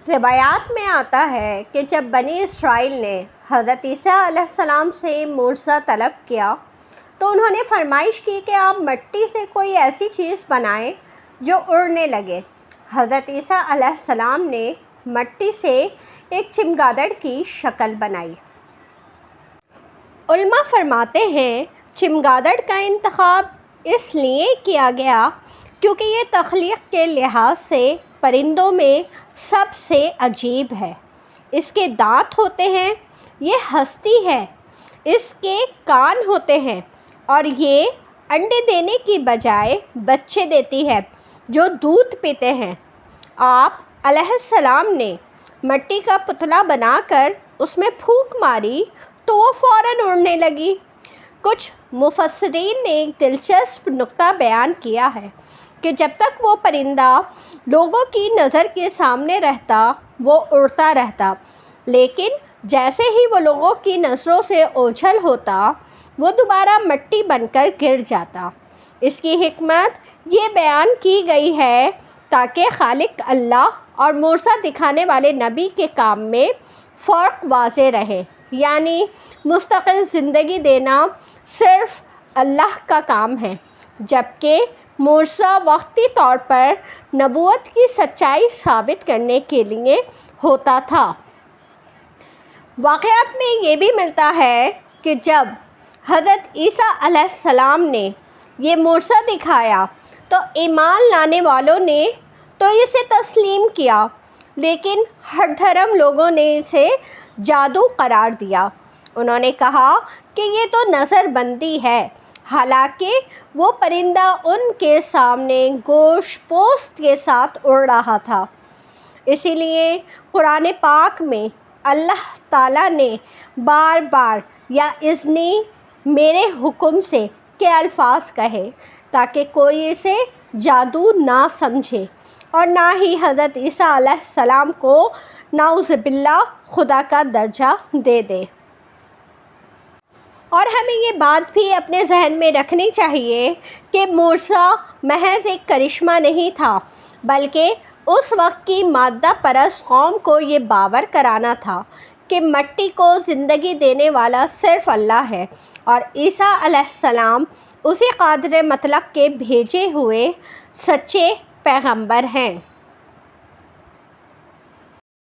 روایات میں آتا ہے کہ جب بنی اسرائیل نے حضرت عیسیٰ علیہ السلام سے معجزہ طلب کیا تو انہوں نے فرمائش کی کہ آپ مٹی سے کوئی ایسی چیز بنائیں جو اڑنے لگے۔ حضرت عیسیٰ علیہ السلام نے مٹی سے ایک چمگادڑ کی شکل بنائی۔ علماء فرماتے ہیں چمگادڑ کا انتخاب اس لیے کیا گیا کیونکہ یہ تخلیق کے لحاظ سے پرندوں میں سب سے عجیب ہے۔ اس کے دانت ہوتے ہیں، یہ ہنستی ہے، اس کے کان ہوتے ہیں اور یہ انڈے دینے کی بجائے بچے دیتی ہے جو دودھ پیتے ہیں۔ آپ علیہ السلام نے مٹی کا پتلا بنا کر اس میں پھونک ماری تو وہ فوراً اڑنے لگی۔ کچھ مفسرین نے ایک دلچسپ نکتہ بیان کیا ہے کہ جب تک وہ پرندہ لوگوں کی نظر کے سامنے رہتا وہ اڑتا رہتا، لیکن جیسے ہی وہ لوگوں کی نظروں سے اوجھل ہوتا وہ دوبارہ مٹی بن کر گر جاتا۔ اس کی حکمت یہ بیان کی گئی ہے تاکہ خالق اللہ اور معجزہ دکھانے والے نبی کے کام میں فرق واضح رہے، یعنی مستقل زندگی دینا صرف اللہ کا کام ہے، جبکہ معجزہ وقتی طور پر نبوت کی سچائی ثابت کرنے کے لیے ہوتا تھا۔ واقعات میں یہ بھی ملتا ہے کہ جب حضرت عیسیٰ علیہ السلام نے یہ معجزہ دکھایا تو ایمان لانے والوں نے تو اسے تسلیم کیا، لیکن ہٹ دھرم لوگوں نے اسے جادو قرار دیا۔ انہوں نے کہا کہ یہ تو نظر بندی ہے، حالانکہ وہ پرندہ ان کے سامنے گوشت پوست کے ساتھ اڑ رہا تھا۔ اسی لیے قرآن پاک میں اللہ تعالیٰ نے بار بار یا اذنی میرے حکم سے کے الفاظ کہے تاکہ کوئی اسے جادو نہ سمجھے اور نہ ہی حضرت عیسیٰ علیہ السلام کو نعوذ باللہ خدا کا درجہ دے دے۔ اور ہمیں یہ بات بھی اپنے ذہن میں رکھنی چاہیے کہ معجزہ محض ایک کرشمہ نہیں تھا، بلکہ اس وقت کی مادہ پرست قوم کو یہ باور کرانا تھا کہ مٹی کو زندگی دینے والا صرف اللہ ہے اور عیسیٰ علیہ السلام اسی قادر مطلق کے بھیجے ہوئے سچے پیغمبر ہیں۔